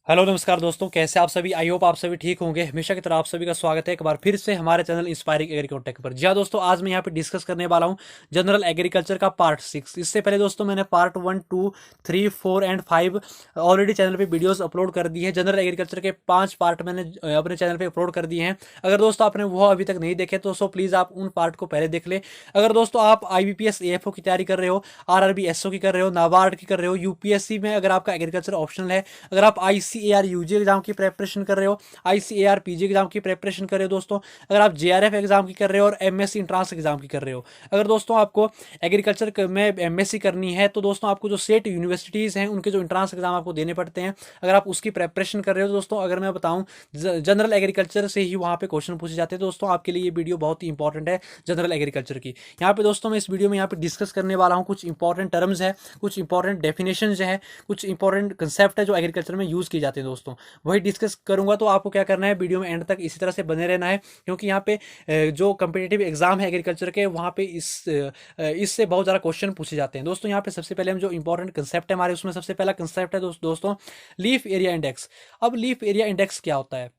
Hello नमस्कार दोस्तों, कैसे आप सभी। आई होप आप सभी ठीक होंगे। हमेशा की तरह आप सभी का स्वागत है एक बार फिर से हमारे चैनल इंस्पायरिंग एग्रीकल्चर टेक पर। जी हाँ दोस्तों, आज मैं यहाँ पे डिस्कस करने वाला हूँ जनरल एग्रीकल्चर का पार्ट 6। इससे पहले दोस्तों मैंने पार्ट 1, 2, 3, 4 एंड 5 ऑलरेडी चैनल पे वीडियोस अपलोड कर दी है। जनरल एग्रीकल्चर के 5 पार्ट मैंने अपने चैनल पे अपलोड कर दिए हैं। अगर दोस्तों आपने वो अभी तक नहीं देखे तो प्लीज़ आप उन पार्ट को पहले देख ले। अगर दोस्तों आप IBPS AFO की तैयारी कर रहे हो, RRB SO की कर रहे हो, नाबार्ड की कर रहे हो, UPSC में अगर आपका एग्रीकल्चर ऑप्शनल है, अगर आप ICAR UG एग्जाम की प्रेपरेशन कर रहे हो, ICAR PG एग्जाम की प्रेपरेशन कर रहे हो दोस्तों, अगर आप JRF एग्जाम की कर रहे हो और MSc इंट्रांस एग्जाम की कर रहे हो, अगर दोस्तों आपको एग्रीकल्चर में MSc करनी है तो दोस्तों आपको जो स्टेट यूनिवर्सिटीज़ हैं उनके जो इंट्रांस एग्जाम आपको देने पड़ते हैं, अगर आप उसकी प्रेपरेशन कर रहे हो तो दोस्तों अगर मैं बताऊं जनरल एग्रीकल्चर से ही वहाँ पे क्वेश्चन पूछे जाते हैं। तो दोस्तों आपके लिए ये वीडियो बहुत ही इंपॉर्टेंट है जनरल एग्रीकल्चर की। यहाँ पे दोस्तों मैं इस वीडियो में यहाँ पे डिस्कस करने वाला हूँ कुछ इंपॉर्टेंट टर्म्स है, कुछ इंपॉर्टेंट डेफिनेशन है, कुछ इंपॉर्टेंट कंसेप्ट है जो एग्रीकल्चर में यूज़ किए जाते हैं दोस्तों, वही डिस्कस करूंगा। तो आपको क्या करना है, वीडियो में एंड तक इसी तरह से बने रहना है, क्योंकि यहाँ पे जो कम्पिटेटिव एग्जाम है एग्रीकल्चर के, वहाँ पे इससे बहुत ज़्यादा क्वेश्चन पूछे जाते हैं दोस्तों। यहाँ पे सबसे पहले हम जो इंपॉर्टेंट कंसेप्ट है हमारे, उसमें सबसे पहला कंसेप्ट है दोस्तों लीफ एरिया इंडेक्स। अब लीफ एरिया इंडेक्स क्या होता है?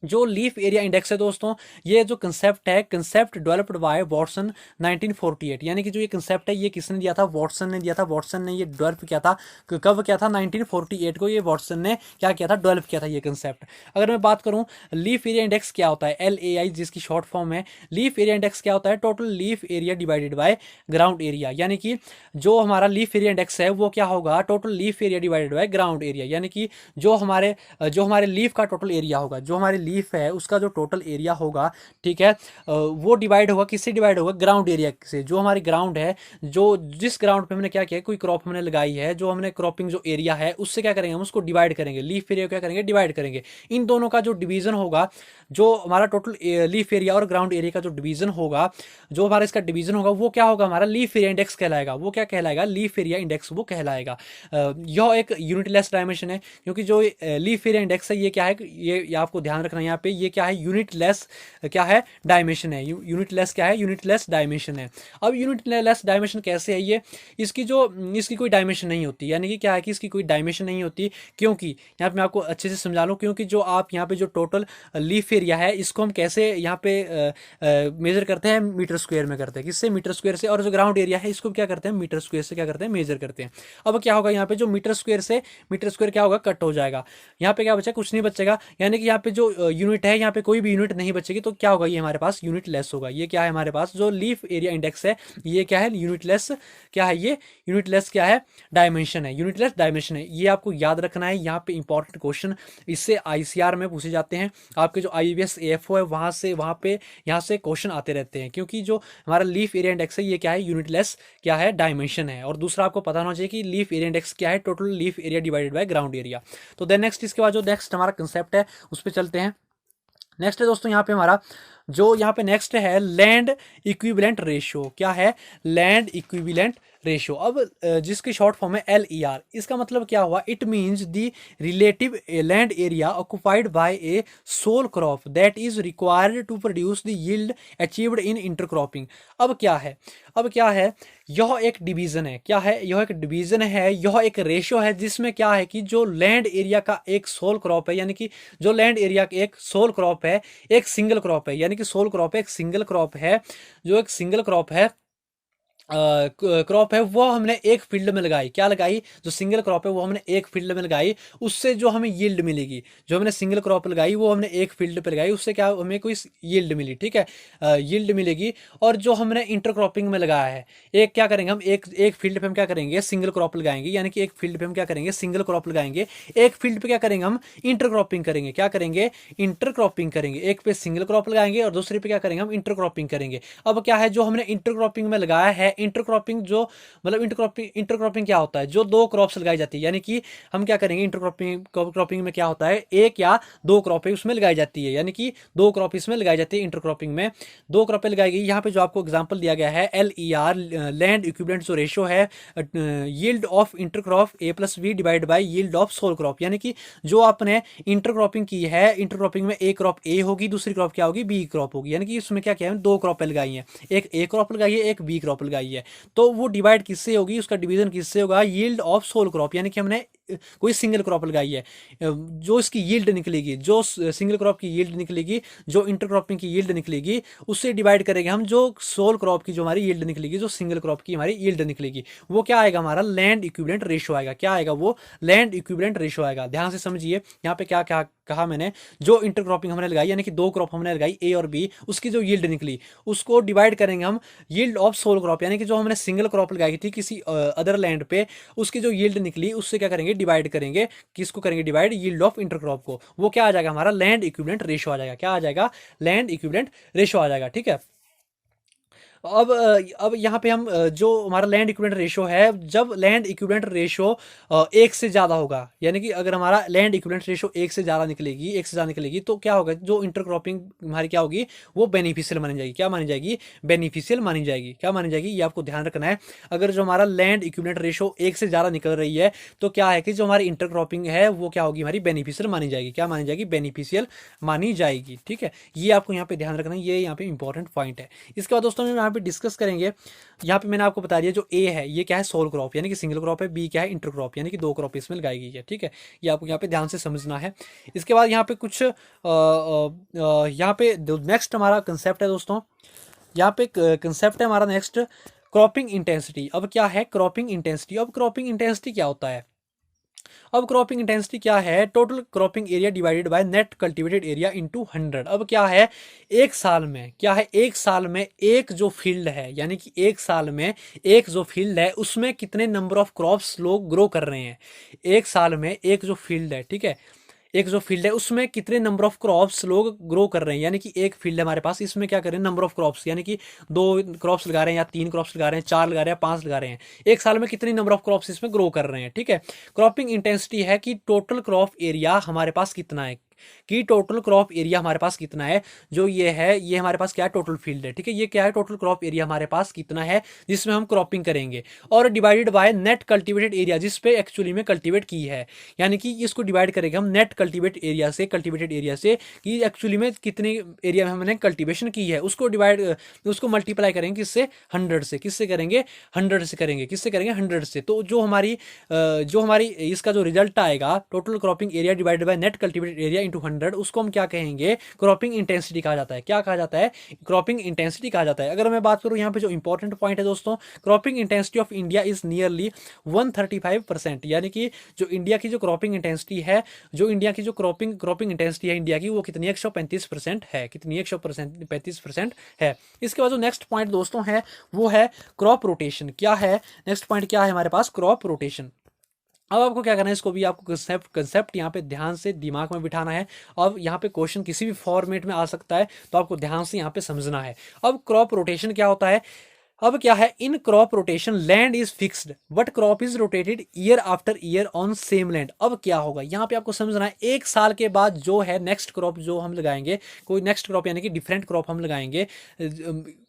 जो लीफ एरिया इंडेक्स है दोस्तों, ये जो कंसेप्ट है, कंसेप्ट डेवलप्ड बाय वॉटसन 1948। यानी कि जो ये कंसेप्ट है ये किसने दिया था? वॉटसन ने दिया था। वॉटसन ने ये डेवलप किया था। कब किया था? 1948 को ये वॉटसन ने क्या किया था? डेवलप किया था ये कंसेप्ट। अगर मैं बात करूं लीफ एरिया इंडेक्स क्या होता है, LAI जिसकी शॉर्ट फॉर्म है, लीफ एरिया इंडेक्स क्या होता है? Total leaf area divided by ground area. यानी कि जो हमारा लीफ एरिया इंडेक्स है वो क्या होगा? Total leaf area divided by ground area. यानी कि जो हमारे लीफ का टोटल एरिया होगा, जो हमारे लीफ है उसका जो टोटल एरिया होगा, ठीक है, वो डिवाइड होगा, किससे डिवाइड होगा? ग्राउंड एरिया से। जो हमारी ग्राउंड है, जो जिस ग्राउंड पे हमने क्या किया, कोई क्रॉप हमने लगाई है, जो हमने क्रॉपिंग जो एरिया है उससे क्या करेंगे, हम उसको डिवाइड करेंगे। लीफ एरिया क्या करेंगे? डिवाइड करेंगे। इन दोनों का जो डिवीजन होगा, जो हमारा टोटल लीफ एरिया और ग्राउंड एरिया का जो डिवीजन होगा, जो हमारा इसका डिवीजन होगा वो क्या होगा? हमारा लीफ एरिया इंडेक्स कहलाएगा। वो क्या कहलाएगा? लीफ एरिया इंडेक्स वो कहलाएगा। यह एक यूनिटलेस डायमेंशन है, क्योंकि जो लीफ एरिया इंडेक्स है ये क्या है, ये आपको ध्यान रखना है यहाँ पे, ये क्या है? यूनिटलेस क्या है? डायमेंशन है। यूनिटलेस क्या है? यूनिटलेस डायमेंशन है। अब यूनिटलेस डायमेंशन कैसे है ये? इसकी कोई डायमेंशन नहीं होती। यानी कि क्या है कि इसकी कोई डायमेंशन नहीं होती, क्योंकि यहाँ पे मैं आपको अच्छे से समझा लूँ, क्योंकि जो आप यहाँ पे जो टोटल लीफ एरिया है इसको हम कैसे यहाँ पे मेजर करते हैं? मीटर स्क्वायर में करते हैं। किससे? मीटर स्क्वायर से। और जो ग्राउंड एरिया है इसको क्या करते हैं? मीटर स्क्वायर से क्या करते हैं? मेजर करते हैं। अब क्या होगा यहाँ पे, जो मीटर स्क्वायर से मीटर स्क्वायर क्या होगा? कट हो जाएगा। यहाँ पे क्या बचा? कुछ नहीं बचेगा। यानी कि यहाँ पे जो यूनिट है, यहाँ पे कोई भी यूनिट नहीं बचेगी। तो क्या होगा? ये हमारे पास यूनिट लेस होगा। ये क्या है हमारे पास? जो लीफ एरिया इंडेक्स है ये क्या है? यूनिटलेस। क्या है ये? यूनिटलेस क्या है? डायमेंशन है। यूनिटलेस डायमेंशन है, ये आपको याद रखना है। यहाँ पे इंपॉर्टेंट क्वेश्चन इससे ICR में पूछे जाते हैं। आपके जो IBPS AFO है वहाँ से, वहाँ पे यहाँ से क्वेश्चन आते रहते हैं, क्योंकि जो हमारा लीफ एरिया इंडेक्स है ये क्या है? यूनिटलेस क्या है? डायमेंशन है। और दूसरा आपको पता होना चाहिए कि लीफ एरिया इंडेक्स क्या है? Total leaf area divided by ground area. तो देन नेक्स्ट, इसके बाद जो नेक्स्ट हमारा कंसेप्ट है उस पर चलते हैं। नेक्स्ट है दोस्तों यहाँ पे हमारा जो यहाँ पे नेक्स्ट है लैंड इक्विवेलेंट रेशियो। क्या है? Land equivalent ratio. अब जिसकी शॉर्ट फॉर्म है LER। इसका मतलब क्या हुआ? It means the relative land area occupied by a sole crop that is required to produce the yield achieved in intercropping. अब क्या है? अब क्या है? यह एक डिवीजन है। क्या है? यह एक डिवीजन है, यह एक रेशियो है, जिसमें क्या है कि जो लैंड एरिया का एक सोल क्रॉप है, यानी कि जो लैंड एरिया का एक सोल क्रॉप है, एक सिंगल क्रॉप है, यानी कि सोल क्रॉप है, एक सिंगल क्रॉप है, जो एक सिंगल क्रॉप है, क्रॉप है, वो हमने एक फील्ड में लगाई। क्या लगाई? जो सिंगल क्रॉप है वो हमने एक फील्ड में लगाई, उससे जो हमें यील्ड मिलेगी, जो हमने सिंगल क्रॉप लगाई वो हमने एक फील्ड पे लगाई, उससे क्या हमें कोई यील्ड मिली, ठीक है, यील्ड मिलेगी। और जो हमने इंटरक्रॉपिंग में लगाया है, एक क्या करेंगे हम, एक एक फील्ड पे हम क्या करेंगे? सिंगल क्रॉप लगाएंगे। यानी कि एक फील्ड पे हम क्या करेंगे? सिंगल क्रॉप लगाएंगे। एक फील्ड पे क्या करेंगे हम? इंटरक्रॉपिंग करेंगे। क्या करेंगे? इंटरक्रॉपिंग करेंगे। एक पे सिंगल क्रॉप लगाएंगे और दूसरे पे क्या करेंगे? हम इंटरक्रॉपिंग करेंगे। अब क्या है, जो हमने इंटरक्रॉपिंग में लगाया है, इंटरक्रॉपिंग जो मतलब इंटरक्रॉपिंग क्या होता है? जो दो क्रॉप्स लगाई जाती है। यानी कि हम क्या करेंगे? इंटरक्रॉपिंग में क्या होता है? एक या दो क्रॉपें उसमें लगाई जाती है। यानी कि दो क्रॉप इसमें लगाई जाती है। इंटरक्रॉपिंग में दो क्रॉपें लगाई गई। यहाँ पे जो आपको एग्जांपल दिया गया है LER, लैंड इक्विवेलेंट जो रेशियो है, yield of intercrop A+B divide by yield of soul crop. यानी कि जो आपने इंटरक्रॉपिंग की है, इंटरक्रॉपिंग में एक क्रॉप A होगी, दूसरी क्रॉप क्या होगी? B क्रॉप होगी। यानी कि इसमें क्या किया है? दो क्रॉपें लगाई हैं, एक A क्रॉप लगाई है, एक B क्रॉप लगाई है। तो वो डिवाइड किससे होगी? उसका डिवीजन किससे होगा? Yield of soul crop. यानी कि हमने कोई सिंगल क्रॉप लगाई है, जो इसकी यील्ड निकलेगी, जो सिंगल क्रॉप की यील्ड निकलेगी, जो इंटरक्रॉपिंग की यील्ड निकलेगी, उससे डिवाइड करेंगे हम जो सोल क्रॉप की जो हमारी यील्ड निकलेगी, जो सिंगल क्रॉप की हमारी यील्ड निकलेगी, वो क्या आएगा हमारा लैंड इक्विवेलेंट रेशियो आएगा। क्या आएगा वो लैंड इक्विवेलेंट रेशियो आएगा। ध्यान से समझिए यहाँ पे क्या क्या कहा मैंने, जो इंटरक्रॉपिंग हमने लगाई यानी कि दो क्रॉप हमने लगाई ए और बी, उसकी जो यील्ड निकली उसको डिवाइड करेंगे हम यील्ड ऑफ सोल क्रॉप, यानी कि जो हमने सिंगल क्रॉप लगाई थी किसी अदर लैंड पे, उसकी जो यील्ड निकली उससे क्या करेंगे डिवाइड करेंगे, किसको करेंगे डिवाइड, यील्ड ऑफ इंटरक्रॉप को। वो क्या आ जाएगा हमारा लैंड इक्विवेलेंट रेशियो आ जाएगा। क्या आ जाएगा लैंड इक्विवेलेंट रेशियो आ जाएगा। ठीक है। अब यहाँ पे हम जो हमारा लैंड इक्विवेलेंट रेशियो है, जब लैंड इक्विवेलेंट रेशियो एक से ज़्यादा होगा, यानी कि अगर हमारा लैंड इक्विवेलेंट रेशियो एक से ज़्यादा निकलेगी, एक से ज़्यादा निकलेगी, तो क्या होगा, जो इंटरक्रॉपिंग हमारी क्या होगी, वो बेनिफिशियल मानी जाएगी। क्या मानी जाएगी, बेनिफिशियल मानी जाएगी। क्या मानी जाएगी, ये आपको ध्यान रखना है। अगर जो हमारा लैंड इक्विवेलेंट रेशियो एक से ज़्यादा निकल रही है, तो क्या है कि जो हमारी इंटरक्रॉपिंग है वो क्या होगी, हमारी बेनिफिशियल मानी जाएगी। क्या मानी जाएगी, बेनिफिशियल मानी जाएगी। ठीक है, ये आपको यहाँ पे ध्यान रखना है, ये यहाँ पे इंपॉर्टेंट पॉइंट है। इसके बाद दोस्तों हम यहाँ पे डिस्कस करेंगे, यहाँ पे मैंने आपको बता दिया जो ए है ये क्या है, सोल क्रॉप यानी कि सिंगल क्रॉप है, बी क्या है, इंटर क्रॉप यानी कि दो क्रॉप इसमें लगाई गई है। ठीक है, ये आपको यहाँ पे ध्यान से समझना है। इसके बाद यहाँ पे कुछ यहाँ पे नेक्स्ट हमारा कंसेप्ट है दोस्तों, यहाँ पे कंसेप्ट है हमारा नेक्स्ट, क्रॉपिंग इंटेंसिटी। अब क्या है क्रॉपिंग इंटेंसिटी, अब क्रॉपिंग इंटेंसिटी क्या होता है, अब क्रॉपिंग इंटेंसिटी क्या है, total cropping area divided by net cultivated area into 100। अब क्या है, एक साल में क्या है, एक साल में एक जो फील्ड है, यानी कि एक साल में एक जो फील्ड है उसमें कितने नंबर ऑफ क्रॉप्स लोग ग्रो कर रहे हैं। एक साल में एक जो फील्ड है, ठीक है, एक जो फील्ड है उसमें कितने नंबर ऑफ क्रॉप्स लोग ग्रो कर रहे हैं, यानी कि एक फील्ड है हमारे पास, इसमें क्या कर रहे हैं, नंबर ऑफ क्रॉप्स, यानी कि दो क्रॉप्स लगा रहे हैं या तीन क्रॉप्स लगा रहे हैं, चार लगा रहे हैं, पांच लगा रहे हैं, एक साल में कितनी नंबर ऑफ क्रॉप्स इसमें ग्रो कर रहे हैं। ठीक है, क्रॉपिंग इंटेंसिटी है कि टोटल क्रॉप एरिया हमारे पास कितना है, कि टोटल क्रॉप एरिया हमारे पास कितना है, जो ये है ये हमारे पास क्या है, टोटल फील्ड है। ठीक है, ये क्या है, टोटल क्रॉप एरिया हमारे पास कितना है जिसमें हम क्रॉपिंग करेंगे, और divided by net cultivated area जिस पे एक्चुअली में कल्टीवेट की है, यानी कि इसको डिवाइड करेंगे हम नेट कल्टीवेट एरिया से, कल्टीवेटेड एरिया से, कि एक्चुअली में कितने एरिया में हमने कल्टीवेशन की है, उसको डिवाइड उसको मल्टीप्लाई करेंगे किससे, 100 से। किससे करेंगे, 100 से करेंगे। किससे करेंगे, 100 से। तो जो हमारी इसका जो रिजल्ट आएगा, total cropping area divided by net cultivated area into 100, उसको हम क्या कहेंगे, क्रॉपिंग इंटेंसिटी कहा जाता है। क्या कहा जाता है, क्रॉपिंग इंटेंसिटी कहा जाता है। अगर मैं बात करूं यहाँ पे जो इंपॉर्टेंट पॉइंट है दोस्तों, cropping intensity of India is nearly 135%, यानी कि जो इंडिया की जो क्रॉपिंग इंटेंसिटी है, जो इंडिया की जो क्रॉपिंग इंटेंसिटी है इंडिया की, वो कितनी 135% है, कितनी 135% है। इसके बाद जो नेक्स्ट पॉइंट दोस्तों है वो है क्रॉप रोटेशन। क्या है नेक्स्ट पॉइंट, क्या है हमारे पास, क्रॉप रोटेशन। अब आपको क्या करना है, इसको भी आपको कंसेप्ट यहाँ पे ध्यान से दिमाग में बिठाना है। अब यहाँ पे क्वेश्चन किसी भी फॉर्मेट में आ सकता है, तो आपको ध्यान से यहाँ पे समझना है। अब क्रॉप रोटेशन क्या होता है, अब क्या है, in crop rotation land is fixed but crop is rotated year after year on same land. अब क्या होगा, यहाँ पे आपको समझना है, एक साल के बाद जो है नेक्स्ट क्रॉप जो हम लगाएंगे, कोई नेक्स्ट क्रॉप यानी कि डिफरेंट क्रॉप हम लगाएंगे,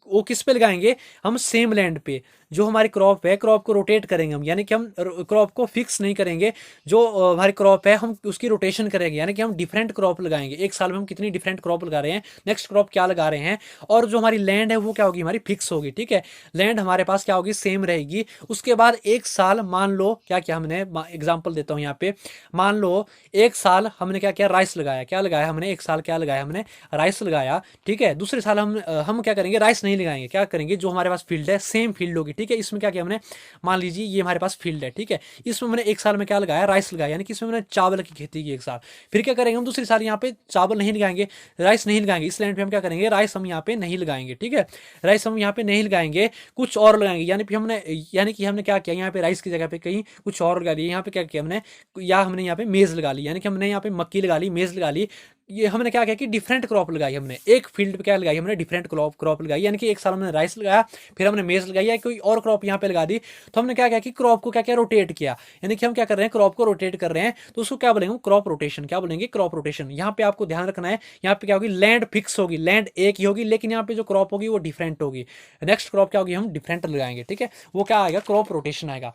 वो किस पे लगाएंगे, हम सेम लैंड पे। जो हमारी क्रॉप है, क्रॉप को रोटेट करेंगे हम, यानी कि हम क्रॉप को फिक्स नहीं करेंगे, जो हमारी क्रॉप है हम उसकी रोटेशन करेंगे, यानी कि हम डिफरेंट क्रॉप लगाएंगे। एक साल में हम कितनी डिफरेंट क्रॉप लगा रहे हैं, नेक्स्ट क्रॉप क्या लगा रहे हैं, और जो हमारी लैंड है वो क्या होगी, हमारी फिक्स होगी। ठीक है, लैंड हमारे पास क्या होगी, सेम रहेगी। उसके बाद एक साल मान लो क्या क्या हमने एग्जाम्पल देता हूँ यहाँ पे, मान लो एक साल हमने क्या किया, राइस लगाया। क्या लगाया हमने, एक साल क्या लगाया हमने, राइस लगाया। ठीक है, दूसरे साल हम क्या करेंगे, राइस नहीं लगाएंगे, क्या करेंगे, जो हमारे पास फील्ड है सेम फील्ड होगी। ठीक है, इसमें क्या किया हमने, मान लीजिए ये हमारे पास फील्ड है। ठीक है, इसमें मैंने एक साल में क्या लगाया, राइस लगाया, यानी कि इसमें मैंने चावल की खेती की एक साल। फिर क्या करेंगे हम, दूसरे साल यहाँ पे चावल नहीं लगाएंगे, राइस नहीं लगाएंगे, इस लैंड पे हम क्या करेंगे, राइस हम यहाँ पे नहीं लगाएंगे। ठीक है, राइस हम यहाँ पे नहीं लगाएंगे, कुछ और लगाएंगे, यानी कि हमने क्या किया, यहाँ पे राइस की जगह पे कहीं कुछ और लगा लिया। यहाँ पे क्या किया हमने, या हमने यहाँ पे मेज लगा ली, यानी कि हमने यहाँ पे मक्की लगा ली, मेज लगा ली। ये हमने क्या किया कि डिफरेंट क्रॉप लगाई, हमने एक फील्ड पे क्या लगाई, हमने डिफरेंट क्रॉप लगाई, यानी कि एक साल हमने राइस लगाया, फिर हमने मेज लगाई, या कोई और क्रॉप यहाँ पे लगा दी। तो हमने क्या किया कि क्रॉप को क्या किया, रोटेट किया, यानी कि हम क्या कर रहे हैं, क्रॉप को रोटेट कर रहे हैं। तो उसको क्या बोलेंगे, क्रॉप रोटेशन। क्या बोलेंगे, क्रॉप रोटेशन। यहाँ पे आपको ध्यान रखना है, यहाँ पे क्या होगी, लैंड फिक्स होगी, लैंड एक ही होगी, लेकिन यहाँ पे जो क्रॉप होगी वो डिफरेंट होगी। नेक्स्ट क्रॉप क्या होगी, हम डिफरेंट लगाएंगे। ठीक है, वो क्या आएगा, क्रॉप रोटेशन आएगा।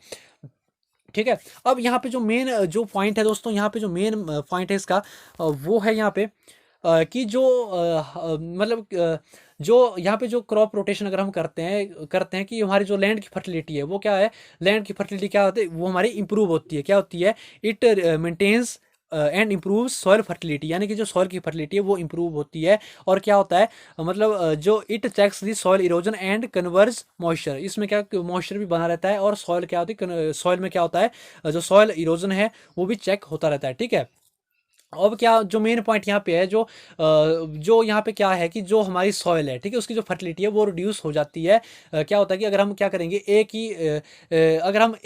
ठीक है, अब यहाँ पे जो मेन जो पॉइंट है दोस्तों, यहाँ पे जो मेन पॉइंट है इसका वो है यहाँ पे कि जो मतलब जो यहाँ पे जो क्रॉप रोटेशन अगर हम करते हैं कि हमारी जो लैंड की फर्टिलिटी है वो क्या है, लैंड की फर्टिलिटी क्या होती है, वो हमारी इंप्रूव होती है। क्या होती है, it maintains and improve soil fertility, यानी कि जो सॉइल की फर्टिलिटी है वो इंप्रूव होती है। और क्या होता है, मतलब जो it checks the soil erosion and conserve moisture, इसमें क्या मॉइस्चर भी बना रहता है। और सॉइल क्या होती है, सॉइल में क्या होता है, जो सॉइल इरोजन है वो भी चेक होता रहता है। ठीक है, अब क्या जो मेन पॉइंट यहाँ पे है, जो यहाँ पे क्या है कि जो हमारी सॉइल है, ठीक है, उसकी जो फर्टिलिटी है वो रिड्यूस हो जाती है। क्या होता है कि अगर हम क्या करेंगे, अगर हम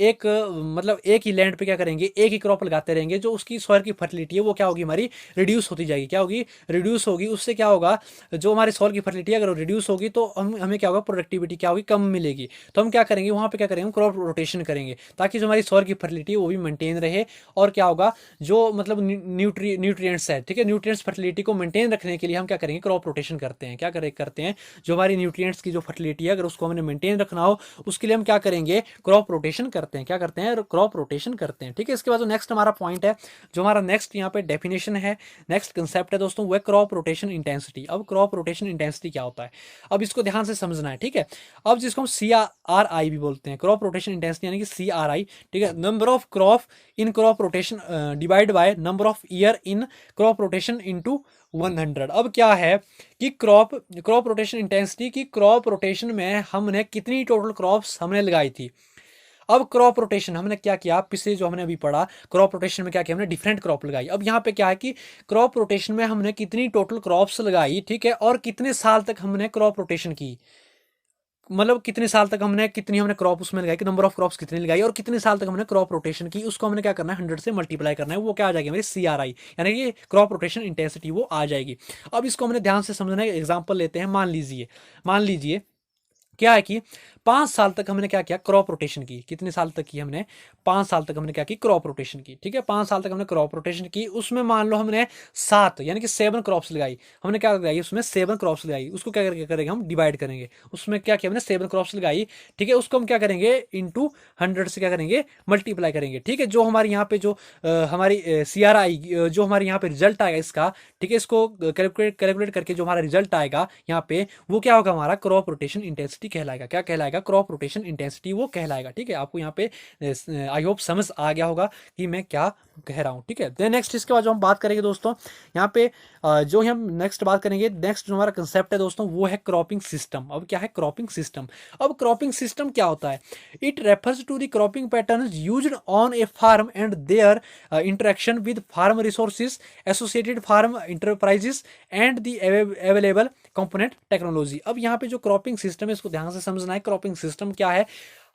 मतलब एक ही लैंड पे क्या करेंगे, एक ही क्रॉप लगाते रहेंगे, जो उसकी सॉइल की फर्टिलिटी है वो क्या होगी, हमारी रिड्यूस होती जाएगी। क्या होगी, रिड्यूस होगी। उससे क्या होगा, जो हमारी सॉइल की फर्टिलिटी है अगर रिड्यूस होगी तो हमें क्या होगा, प्रोडक्टिविटी क्या होगी, कम मिलेगी। तो हम क्या करेंगे, वहाँ पे क्या करेंगे, हम क्रॉप रोटेशन करेंगे ताकि जो हमारी सॉइल की फर्टिलिटी है वो भी मेंटेन रहे। और क्या होगा, जो मतलब न्यूट्रिएंट्स है, ठीक है, न्यूट्रिएंट्स फर्टिलिटी को मेंटेन रखने के लिए हम क्या करेंगे, क्रॉप रोटेशन करते हैं। क्या करते हैं, जो हमारी न्यूट्रिएंट्स की जो फर्टिलिटी है अगर उसको हमने मेंटेन रखना हो उसके लिए हम क्या करेंगे, क्रॉप रोटेशन करते हैं। क्या करते हैं, क्रॉप रोटेशन करते हैं। ठीक है, इसके बाद जो नेक्स्ट हमारा पॉइंट है, जो हमारा नेक्स्ट यहाँ पे डेफिनेशन है, नेक्स्ट कंसेप्ट है दोस्तों, वो है क्रॉप रोटेशन इंटेंसिटी। अब क्रॉप रोटेशन इंटेंसिटी क्या होता है, अब इसको ध्यान से समझना है। ठीक है, अब जिसको हम CRI भी बोलते हैं, क्रॉप रोटेशन इंटेंसिटी यानी कि CRI। ठीक है, number of crop in crop rotation divide by number of year in crop rotation into 100। अब क्या है कि क्रॉप रोटेशन इंटेंसिटी की, क्रॉप रोटेशन में हमने कितनी टोटल क्रॉप्स हमने लगाई थी। अब क्रॉप रोटेशन हमने क्या किया, पिछले जो हमने अभी पढ़ा, क्रॉप रोटेशन में क्या किया, हमने डिफरेंट क्रॉप लगाई। अब यहाँ पे क्या है कि क्रॉप रोटेशन में हमने कितनी टोटल क्रॉप्स लगाई, ठीक है, और कितने साल तक हमने क्रॉप रोटेशन की, मतलब कितने साल तक कितनी हमने क्रॉप उसमें लगाई, कि नंबर ऑफ क्रॉप्स कितनी लगाई और कितने साल तक हमने क्रॉप रोटेशन की, उसको हमने क्या करना है, 100 से मल्टीप्लाई करना है। वो क्या आ जाएगी, हमारी CRI यानी कि क्रॉप रोटेशन इंटेंसिटी वो आ जाएगी। अब इसको हमने ध्यान से समझना है, एग्जाम्पल लेते हैं। मान लीजिए क्या है कि 5 साल तक हमने क्या किया, क्रॉप रोटेशन की। कितने साल तक की हमने, 5 साल तक हमने क्या की, क्रॉप रोटेशन की। ठीक है, 5 साल तक हमने क्रॉप रोटेशन की। उसमें मान लो हमने 7 यानी कि 7 क्रॉप्स लगाई। हमने क्या लगाई, उसमें 7 क्रॉप्स लगाई। उसको क्या करके करेंगे, हम डिवाइड करेंगे। उसमें क्या किया हमने, 7 क्रॉप्स लगाई। ठीक है, उसको हम क्या करेंगे, इंटू 100 से क्या करेंगे, मल्टीप्लाई करेंगे। ठीक है, जो हमारी यहाँ पे जो हमारी CRI जो हमारे यहाँ पे रिजल्ट आएगा इसका, ठीक है, इसको कैलकुलेट करके जो हमारा रिजल्ट आएगा यहाँ पे, वो क्या होगा, हमारा क्रॉप रोटेशन इंटेंसिटी कहलाएगा। क्या कहलाएगा, क्रॉप रोटेशन इंटेंसिटी वो कहलाएगा। ठीक है, आपको यहाँ पे आई होप समझ आ गया होगा कि मैं क्या कह रहा हूँ। ठीक है, देन नेक्स्ट इसके बाद जो हम बात करेंगे दोस्तों, यहाँ पे जो हम नेक्स्ट बात करेंगे, नेक्स्ट जो हमारा कंसेप्ट है दोस्तों, वो है क्रॉपिंग सिस्टम। अब क्या है क्रॉपिंग सिस्टम, अब क्रॉपिंग सिस्टम क्या होता है, it refers to the cropping pattern used on a farm and their interaction with farm resources, associated farm enterprises and the available component technology. अब यहाँ पे जो क्रॉपिंग सिस्टम है इसको ध्यान से समझना है। क्रॉपिंग सिस्टम क्या है,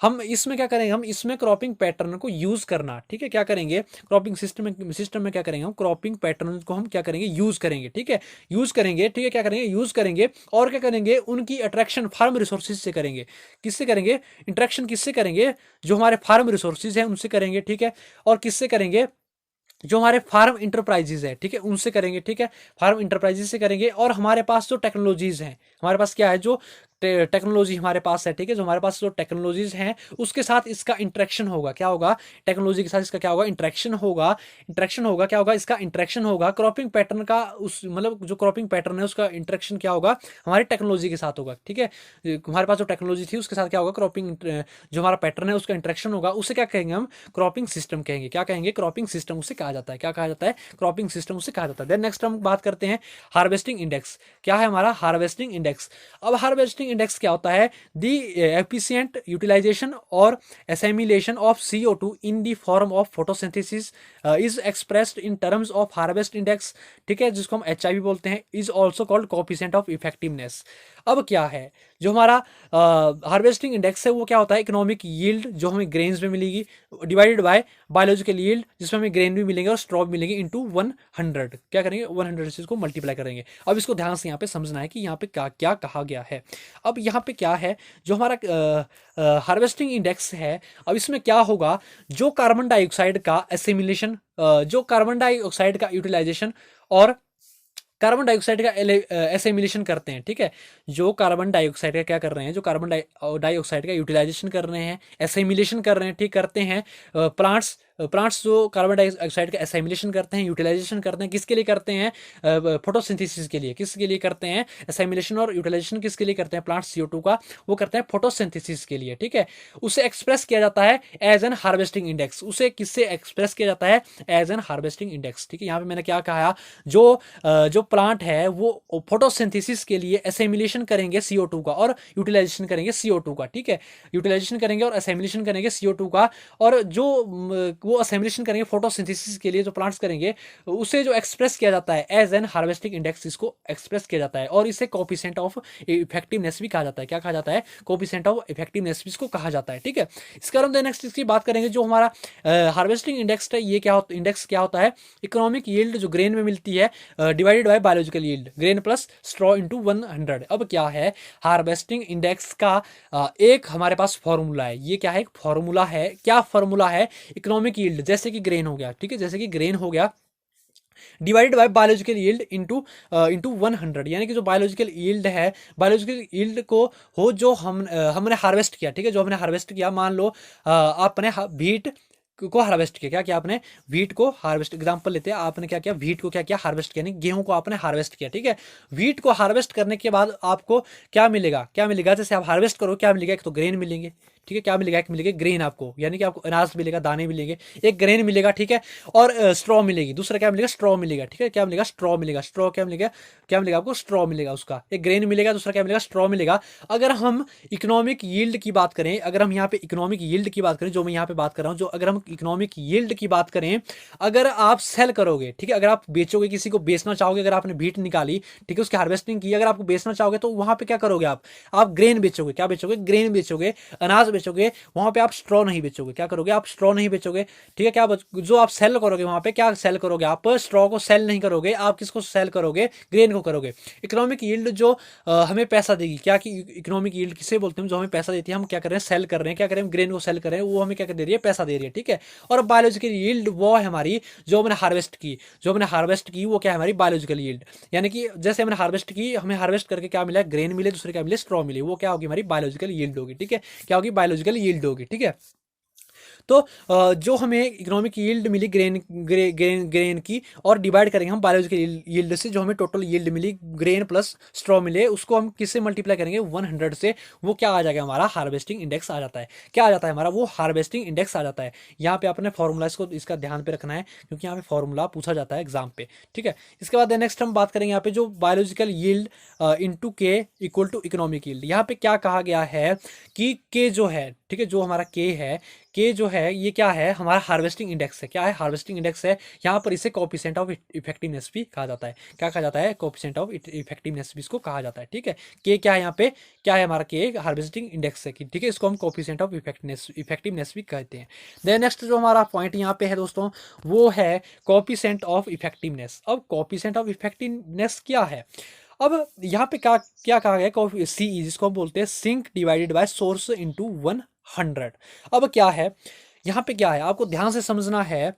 हम इसमें क्या करेंगे, हम इसमें क्रॉपिंग पैटर्न को यूज करना। ठीक है, क्या करेंगे, क्रॉपिंग सिस्टम में क्या करेंगे, हम क्रॉपिंग पैटर्न को हम क्या करेंगे, यूज करेंगे। ठीक है, यूज करेंगे। ठीक है, क्या करेंगे, यूज करेंगे। और क्या करेंगे, उनकी अट्रैक्शन फार्म रिसोर्सेज से करेंगे। किससे करेंगे, इंट्रैक्शन किससे करेंगे, जो हमारे फार्म रिसोर्सेज हैं उनसे करेंगे। ठीक है, और किससे करेंगे, जो हमारे फार्म इंटरप्राइजेज है, ठीक है, उनसे करेंगे। ठीक है, फार्म इंटरप्राइजेज से करेंगे। और हमारे पास जो टेक्नोलॉजीज हैं, हमारे पास क्या है, जो टेक्नोलॉजी हमारे पास है, ठीक है, जो हमारे पास जो टेक्नोलॉजीज हैं उसके साथ इसका इंटरेक्शन होगा। क्या होगा, टेक्नोलॉजी के साथ इसका क्या होगा, इंटरेक्शन होगा। क्या होगा, इसका इंटरेक्शन होगा। क्रॉपिंग पैटर्न का उस मतलब जो क्रॉपिंग पैटर्न है उसका इंटरेक्शन क्या होगा, हमारी टेक्नोलॉजी के साथ होगा। ठीक है, हमारे पास जो टेक्नोलॉजी थी उसके साथ क्या होगा, क्रॉपिंग जो हमारा पैटर्न है उसका इंटरेक्शन होगा। उसे क्या कहेंगे, हम क्रॉपिंग सिस्टम कहेंगे। क्या कहेंगे, क्रॉपिंग सिस्टम उसे कहा जाता है। क्या कहा जाता है, क्रॉपिंग सिस्टम उसे कहा जाता है। देन नेक्स्ट हम बात करते हैं हार्वेस्टिंग इंडेक्स। क्या है हमारा हार्वेस्टिंग इंडेक्स। अब हार्वेस्टिंग इंडेक्स क्या होता है, द एफिशिएंट यूटिलाइजेशन और assimilation of CO2 in the form of photosynthesis is expressed in terms of harvest index. ठीक है, जिसको हम HI भी बोलते हैं, is also called coefficient of effectiveness. अब क्या है, जो हमारा हार्वेस्टिंग इंडेक्स है वो क्या होता है, इकोनॉमिक यील्ड जो हमें ग्रेन्स में मिलेगी डिवाइडेड बाय बायोलॉजिकल यील्ड जिसमें हमें ग्रेन भी मिलेंगे और स्ट्रॉ भी मिलेंगे इनटू 100। क्या करेंगे, 100 से इसको मल्टीप्लाई करेंगे। अब इसको ध्यान से यहाँ पे समझना है कि यहाँ पे क्या क्या कहा गया है। अब यहाँ पे क्या है, जो हमारा हार्वेस्टिंग इंडेक्स है, अब इसमें क्या होगा, जो कार्बन डाइऑक्साइड का एसिमिलेशन, जो कार्बन डाइऑक्साइड का यूटिलाइजेशन और कार्बन डाइऑक्साइड का एसिमिलेशन करते हैं। ठीक है, जो कार्बन डाइऑक्साइड का क्या कर रहे हैं, जो कार्बन डाइऑक्साइड का यूटिलाइजेशन कर रहे हैं, एसिमिलेशन कर रहे हैं, ठीक करते हैं प्लांट्स प्लांट्स जो कार्बन डाइऑक्साइड का एसाइमिलेशन करते हैं, यूटिलाइजेशन करते हैं, किसके लिए करते हैं? फोटोसिंथेसिस के लिए। किसके लिए करते हैं एसाइमिलेशन और यूटिलाइजेशन? किसके लिए करते हैं प्लांट्स CO2 का? वो करते हैं फोटोसिंथेसिस के लिए, ठीक है। उसे एक्सप्रेस किया जाता है एज एन हार्वेस्टिंग इंडेक्स। उसे किससे एक्सप्रेस किया जाता है? एज एन हार्वेस्टिंग इंडेक्स, ठीक है। यहाँ पे मैंने क्या कहा, जो प्लांट है वो फोटोसिंथेसिस के लिए एसाइमिलेशन करेंगे CO2 का और यूटिलाइजेशन करेंगे CO2 का, ठीक है। यूटिलाइजेशन करेंगे और असेंबलेशन करेंगे CO2 का, और जो वो असेंबलेशन करेंगे फोटोसिंथेसिस के लिए जो प्लांट्स करेंगे, उसे जो एक्सप्रेस किया जाता है एज एन हार्वेस्टिंग इंडेक्स, इसको एक्सप्रेस किया जाता है। और इसे कोफिशिएंट ऑफ इफेक्टिवनेस भी कहा जाता है। क्या कहा जाता है? कोफिशिएंट ऑफ इफेक्टिवनेस भी इसको कहा जाता है, ठीक है। इसके बाद हम नेक्स्ट इसकी बात करेंगे, जो हमारा हार्वेस्टिंग इंडेक्स है, ये क्या होता, इंडेक्स क्या होता है? इकोनॉमिक यील्ड जो ग्रेन में मिलती है divided bye biological yield, grain plus straw into 100। अब क्या है हार्वेस्टिंग इंडेक्स का? एक हमारे पास फॉर्मूला है। ये क्या है? एक फॉर्मूला है। क्या फॉर्मूला है? इकोनॉमिक यील्ड, जैसे कि ग्रेन हो गया, ठीक है, जैसे कि ग्रेन हो गया, divided by biological yield into 100, यानी कि जो बायोलॉजिकल यील्ड है, बायोलॉजिकल यील्ड को हो जो हमने हार्वेस्ट किया, ठीक है, जो हमने हार्वेस्ट किया, मान लो आपने व्हीट को हार्वेस्ट किया। क्या किया आपने? व्हीट को हार्वेस्ट, एग्जांपल लेते हैं, आपने क्या किया? व्हीट को क्या किया? हार्वेस्ट किया, नहीं, गेहूं को आपने हार्वेस्ट किया, ठीक है। व्हीट को हार्वेस्ट करने के बाद आपको क्या मिलेगा? क्या मिलेगा? जैसे आप हार्वेस्ट करो, क्या मिलेगा? एक तो ग्रेन मिलेंगे, ठीक है। क्या मिलेगा? एक मिलेगा ग्रेन आपको, यानी कि आपको अनाज मिलेगा, दाने मिलेंगे, एक ग्रेन मिलेगा, ठीक है। और स्ट्रॉ मिलेगी, दूसरा क्या मिलेगा? स्ट्रॉ मिलेगा, ठीक है। क्या मिलेगा? स्ट्रॉ मिलेगा। स्ट्रॉ क्या मिलेगा? क्या मिलेगा आपको? स्ट्रॉ मिलेगा, उसका एक ग्रेन मिलेगा, दूसरा क्या मिलेगा? स्ट्रॉ मिलेगा। अगर हम इकोनॉमिक यील्ड की बात करें, अगर हम यहाँ पे इकोनॉमिक यील्ड की बात करें, जो मैं यहाँ पे बात कर रहा हूँ, जो अगर हम इकोनॉमिक यील्ड की बात करें, अगर आप सेल करोगे, ठीक है, अगर आप बेचोगे, किसी को बेचना चाहोगे, अगर आपने व्हीट निकाली, ठीक है, उसकी हार्वेस्टिंग की, अगर आपको बेचना चाहोगे, तो वहां पे क्या करोगे आप ग्रेन बेचोगे। क्या बेचोगे? ग्रेन बेचोगे, अनाज बेचोगे। वहां पे आप स्ट्रॉ नहीं बेचोगे। क्या करोगे? आप स्ट्रॉ नहीं बेचोगे, ठीक है। क्या जो आप सेल करोगे वहां पे, क्या सेल करोगे? आप स्ट्रॉ को सेल नहीं करोगे, आप किसको सेल करोगे? ग्रेन को करोगे। इकोनॉमिक यील्ड जो हमें पैसा देगी, क्या कि इकोनॉमिक यील्ड किसे बोलते हैं? जो हमें पैसा देती है, हम क्या कर रहे हैं? सेल कर रहे हैं। क्या कर रहे हैं? ग्रेन को सेल कर रहे हैं, वो हमें क्या दे रही है? पैसा दे रही है, ठीक है। और बायोलॉजिकल यील्ड वो है हमारी, जो हमने हार्वेस्ट की, वो क्या है? हमारी बायोलॉजिकल यील्ड, यानी कि जैसे हमने हार्वेस्ट की, हमें हार्वेस्ट करके क्या मिला? ग्रेन मिले, दूसरे क्या मिले? स्ट्रॉ मिले, वो क्या होगी? हमारी बायोलॉजिकल यील्ड होगी, ठीक है। क्या होगी? बायोलॉजिकल यील्ड होगी, ठीक है। तो जो हमें इकोनॉमिक यील्ड मिली ग्रेन की, और डिवाइड करेंगे हम बायोलॉजिकल यील्ड से, जो हमें टोटल यील्ड मिली ग्रेन प्लस स्ट्रॉ मिले, उसको हम किससे मल्टीप्लाई करेंगे? 100 से। वो क्या आ जाएगा? हमारा हार्वेस्टिंग इंडेक्स आ जाता है। क्या आ जाता है हमारा? वो हार्वेस्टिंग इंडेक्स आ जाता है। यहाँ पे आपने फॉर्मूला इसका ध्यान पे रखना है, क्योंकि यहाँ पे फॉर्मूला पूछा जाता है एग्जाम पे, ठीक है। इसके बाद नेक्स्ट हम बात करेंगे यहाँ पे जो बायोलॉजिकल यील्ड इंटू के इक्वल टू इकोनॉमिक यील्ड। यहाँ पे क्या कहा गया है कि के जो है, ठीक है, जो हमारा के है, के जो है, ये क्या है? हमारा हार्वेस्टिंग इंडेक्स है। क्या है? हार्वेस्टिंग इंडेक्स है। यहाँ पर इसे कोफिशिएंट ऑफ इफेक्टिवनेस भी कहा जाता है। क्या कहा जाता है? कोफिशिएंट ऑफ इफेक्टिवनेस भी इसको कहा जाता है, ठीक है। के क्या है यहाँ पे? क्या है हमारा? के हार्वेस्टिंग इंडेक्स है, ठीक है। इसको हम कोफिशिएंट ऑफ इफेक्टिवनेस भी कहते हैं। देन नेक्स्ट जो हमारा पॉइंट यहाँ पे है दोस्तों, वो है कोफिशिएंट ऑफ इफेक्टिवनेस। अब कोफिशिएंट ऑफ इफेक्टिवनेस क्या है? अब यहाँ पे क्या क्या कहा गया? सीई, जिसको हम बोलते हैं sink divided by source into 100। अब क्या है यहाँ पे? क्या है आपको ध्यान से समझना है।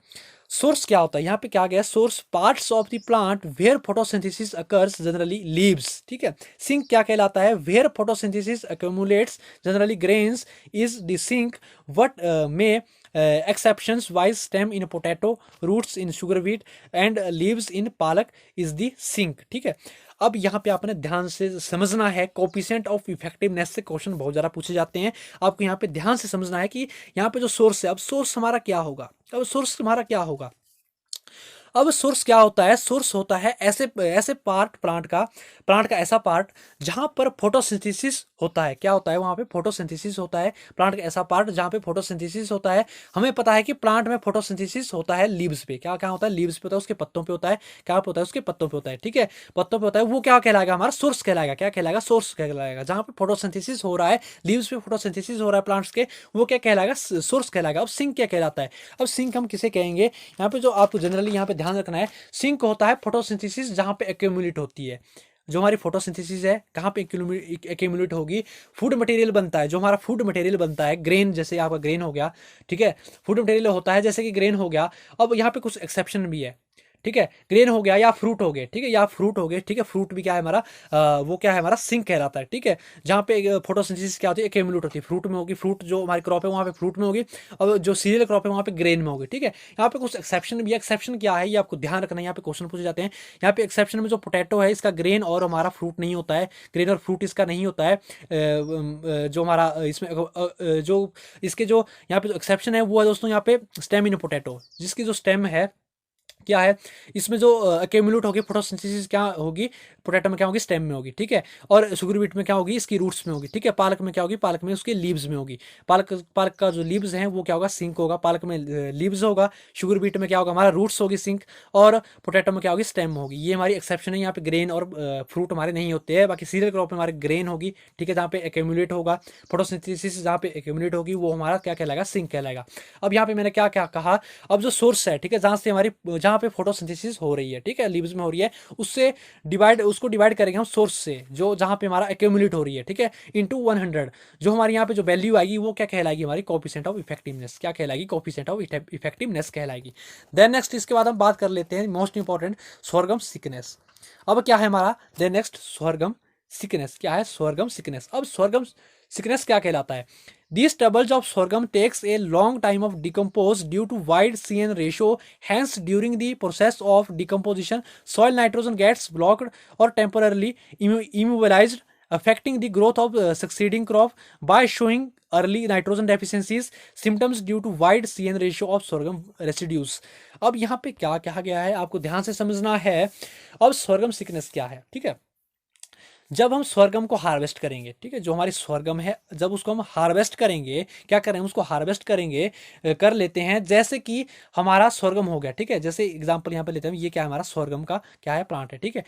सोर्स क्या होता है? यहाँ पे क्या गया? Source parts of the plant where photosynthesis occurs, generally leaves, ठीक है। सिंक क्या कहलाता है? Where photosynthesis accumulates, generally grains, is the sink. What में exceptions wise stem in potato, roots in sugar beet and leaves in पालक is the sink, ठीक है। अब यहाँ पे आपने ध्यान से समझना है, कोफिशिएंट ऑफ इफेक्टिवनेस से क्वेश्चन बहुत ज़्यादा पूछे जाते हैं। आपको यहाँ पे ध्यान से समझना है कि यहाँ पे जो सोर्स है, अब सोर्स हमारा क्या होगा? अब सोर्स हमारा क्या होगा? अब सोर्स क्या होता है? सोर्स होता है ऐसे ऐसे पार्ट, प्लांट का ऐसा पार्ट जहां पर फोटोसिंथेसिस होता है। क्या होता है? वहां पे फोटोसिंथेसिस होता है। प्लांट का ऐसा पार्ट जहां पे फोटोसिंथेसिस होता है। हमें पता है कि प्लांट में फोटोसिंथेसिस होता है लीव्स पे। क्या क्या होता है? लीव्स पे होता है, उसके पत्तों पे होता है। क्या होता है? उसके पत्तों पे होता है, ठीक है, पत्तों पे होता है। वो क्या कहलाएगा? हमारा सोर्स कहलाएगा। क्या कहलाएगा? सोर्स कहलाएगा। जहां पे फोटोसिंथेसिस हो रहा है, लीव्स पे फोटोसिंथेसिस हो रहा है प्लांट्स के, वो क्या कहलाएगा? सोर्स कहलाएगा। अब सिंक क्या कहलाता है? अब सिंक हम किसे कहेंगे? यहाँ पे जो आपको जनरली यहाँ पे ध्यान रखना है, सिंक होता है फोटोसिंथेसिस जहां पे एक्यूमुलेट होती है। जो हमारी फोटोसिंथेसिस है, कहाँ पे एक्यूमुलेट होगी? फूड मटेरियल बनता है, जो हमारा फूड मटेरियल बनता है, ग्रेन, जैसे आपका ग्रेन हो गया, ठीक है, फूड मटेरियल होता है जैसे कि ग्रेन हो गया। अब यहाँ पे कुछ एक्सेप्शन भी है, ठीक है, ग्रेन हो गया या फ्रूट हो गए, ठीक है, या फ्रूट हो गए, ठीक है, फ्रूट भी क्या है हमारा वो क्या है हमारा सिंक कहलाता है, ठीक है, जहाँ पे फोटोसिंथेसिस क्या होती है, एक्यूमुलेट होती है, फ्रूट में होगी, फ्रूट जो हमारी क्रॉप है वहाँ पे फ्रूट में होगी, और जो सीरियल क्रॉप है वहाँ पे ग्रेन में होगी, ठीक है। यहाँ पे कुछ एक्सेप्शन भी है, एक्सेप्शन क्या है ये आपको ध्यान रखना है, यहाँ पे क्वेश्चन पूछे जाते हैं। यहाँ पे एक्सेप्शन में जो पोटैटो है इसका ग्रेन और हमारा फ्रूट नहीं होता है, ग्रेन और फ्रूट इसका नहीं होता है, जो हमारा इसमें जो इसके जो यहाँ पे जो एक्सेप्शन है वो है दोस्तों यहाँ पे स्टेम इन पोटैटो, जिसकी जो स्टेम है क्या है, इसमें जो एक्यूमुलेट होगी फोटोसिंथेसिस क्या होगी, पोटैटो में क्या होगी, स्टेम में होगी, ठीक है, और शुगर बीट में क्या होगी, इसकी रूट्स में होगी, ठीक है, पालक में क्या होगी, पालक में उसके लीव्स में होगी, पालक पालक का जो लीव्स हैं वो क्या होगा, सिंक होगा, पालक में लीव्स होगा, शुगर बीट में क्या होगा, हमारा रूट्स होगी सिंक, और पोटैटो में क्या होगी, स्टेम होगी। ये हमारी एक्सेप्शन है, यहाँ पे ग्रेन और फ्रूट हमारे नहीं होते हैं। बाकी सीरियल क्रॉप में हमारे ग्रेन होगी, ठीक है, जहाँ पे एक्यूमुलेट होगा, फोटोसिंथेसिस जहाँ पे एक्यूमुलेट होगी वो हमारा क्या कहलाएगा, सिंक कहलाएगा। अब यहाँ पे मैंने क्या क्या कहा, अब जो सोर्स है, ठीक है, जहाँ से हमारी जहाँ पे फोटोसिंथेसिस हो रही है, ठीक है, लीव्स में हो रही है, उससे उसको डिवाइड करेंगे हम सोर्स से, जो जहाँ पे हमारा एक्यूमुलेट हो रही है, ठीक है, इंटू 100, जो हमारे यहाँ पे जो वैल्यू आएगी वो क्या कहलाएगी, हमारी कोफिशिएंट ऑफ इफेक्टिवनेस, क्या कहलाएगी, कोफिशिएंट ऑफ इफेक्टिवनेस कहलाएगी। देन नेक्स्ट इसके बाद हम बात कर लेते हैं मोस्ट इंपॉर्टेंट, सोरगम सिकनेस। अब क्या है हमारा, देन नेक्स्ट सोरगम सिकनेस, क्या है, सोरगम सिकनेस। अब सोरगम सिकनेस क्या कहलाता है, these stubbles of sorghum takes a long time of decompose due to wide CN ratio. Hence, during the process of decomposition, soil nitrogen gets blocked or temporarily immobilized, affecting the growth of succeeding crop by showing early nitrogen deficiencies symptoms due to wide CN ratio of sorghum residues. अब यहाँ पे क्या कहा गया है आपको ध्यान से समझना है। अब sorghum sickness क्या है, ठीक है, जब हम स्वर्गम को हार्वेस्ट करेंगे, ठीक है, जो हमारी स्वर्गम है जब उसको हम हार्वेस्ट करेंगे, क्या करेंगे, उसको हार्वेस्ट करेंगे, कर लेते हैं, जैसे कि हमारा स्वर्गम हो गया, ठीक है, जैसे एग्जांपल यहाँ पे लेते हैं, ये क्या है हमारा स्वर्गम का क्या है, प्लांट है, ठीक है,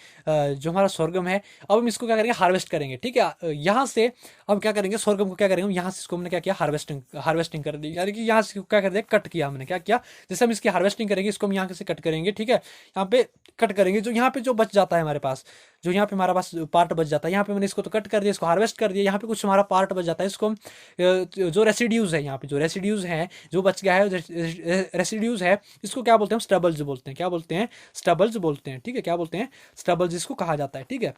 जो हमारा स्वर्गम है, अब हम इसको क्या करेंगे, हार्वेस्ट करेंगे, ठीक है, यहाँ से हम क्या करेंगे, स्वर्गम को क्या करेंगे, यहाँ से इसको हमने क्या किया, हार्वेस्टिंग कर दी, यानी कि यहाँ से क्या कर दिया, कट किया हमने, क्या किया, जैसे हम इसकी हार्वेस्टिंग करेंगे, इसको हम यहाँ से कट करेंगे, ठीक है, यहाँ पे कट करेंगे, जो यहाँ पे जो बच जाता है हमारे पास, जो यहाँ पे हमारा पास पार्ट बच जाता है, यहाँ पे मैंने इसको तो कट कर दिया, इसको हार्वेस्ट कर दिया, यहाँ पे कुछ हमारा पार्ट बच जाता है, इसको हम जो रेसिड्यूज है, यहाँ पे जो रेसिड्यूज हैं, जो बच गया है रेसिड्यूज है, इसको क्या बोलते हैं, स्टबल्स बोलते हैं, क्या बोलते हैं, स्टबल्स बोलते हैं, ठीक है, क्या बोलते हैं, स्टबल्स इसको कहा जाता है, ठीक है,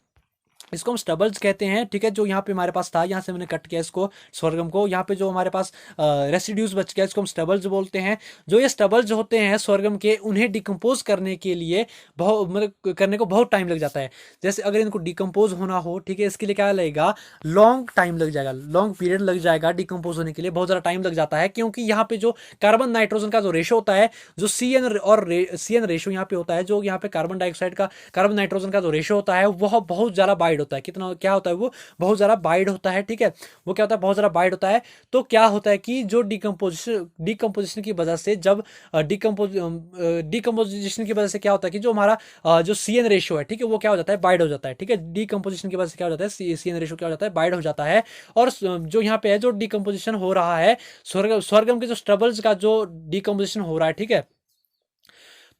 इसको हम स्टबल्स कहते हैं, ठीक है, जो यहाँ पे हमारे पास था, यहाँ से मैंने कट किया इसको स्वर्गम को, यहाँ पे जो हमारे पास रेसिड्यूज बच गया, इसको हम स्टबल्स बोलते हैं। जो ये स्टबल्स होते हैं स्वर्गम के, उन्हें डिकम्पोज करने के लिए बहुत मतलब करने को बहुत टाइम लग जाता है। जैसे अगर इनको डिकम्पोज होना हो, ठीक है, इसके लिए क्या लगेगा, लॉन्ग टाइम लग जाएगा, लॉन्ग पीरियड लग जाएगा, डिकम्पोज होने के लिए बहुत ज़्यादा टाइम लग जाता है, क्योंकि यहाँ पे जो कार्बन नाइट्रोजन का जो रेशो होता है, जो सी एन रेशो यहाँ पे होता है, जो यहाँ पे कार्बन डाइऑक्साइड का कार्बन नाइट्रोजन का जो रेशो होता है वह बहुत ज़्यादा वाइड होता है, कितना क्या होता है, वो बहुत ज़्यादा वाइड होता है, ठीक है, वो क्या होता है, बहुत ज़्यादा वाइड होता है। तो क्या होता है कि जो डिकम्पोजिशन की वजह से, जब डिकम्पोजिशन की वजह से क्या होता है कि जो हमारा जो सी एन रेशियो है, ठीक है, वो क्या हो जाता है, वाइड हो जाता है, ठीक है, डिकम्पोजिशन की वजह से क्या हो जाता है, सी एन रेशियो क्या हो जाता है, वाइड हो जाता है। और जो यहाँ पे है, जो डिकम्पोजिशन हो रहा है, स्वर्गम के जो स्ट्रबल्स का जो डिकम्पोजिशन हो रहा है, ठीक है,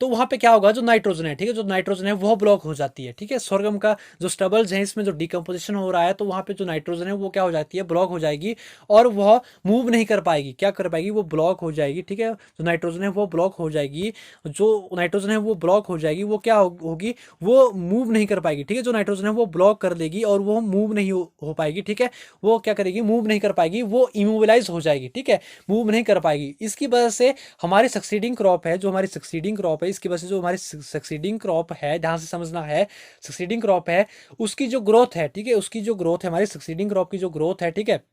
तो वहां पे क्या होगा, जो नाइट्रोजन है, ठीक है, जो नाइट्रोजन है वो ब्लॉक हो जाती है, ठीक है, स्वर्गम का जो स्टबल्स है, इसमें जो डिकम्पोजिशन हो रहा है, तो वहां पे जो नाइट्रोजन है वो क्या हो जाती है, ब्लॉक हो जाएगी, और वह मूव नहीं कर पाएगी, क्या कर पाएगी, वो ब्लॉक हो जाएगी, ठीक है, जो नाइट्रोजन है वो ब्लॉक हो जाएगी, जो नाइट्रोजन है वो ब्लॉक हो जाएगी, वो क्या होगी, वो मूव नहीं कर पाएगी, ठीक है, जो नाइट्रोजन है वो ब्लॉक कर देगी और वो मूव नहीं हो पाएगी, ठीक है, वो क्या करेगी, मूव नहीं कर पाएगी, वो इमोबिलाइज हो जाएगी, ठीक है, मूव नहीं कर पाएगी। इसकी वजह से हमारी सक्सीडिंग क्रॉप है, जो हमारी सक्सीडिंग क्रॉप है, इसकी वजह से जो हमारी सक्सीडिंग क्रॉप है, ध्यान से समझना है, सक्सीडिंग क्रॉप है, उसकी जो ग्रोथ है, ठीक है, उसकी जो ग्रोथ है, हमारी सक्सीडिंग क्रॉप की जो ग्रोथ है, ठीक है,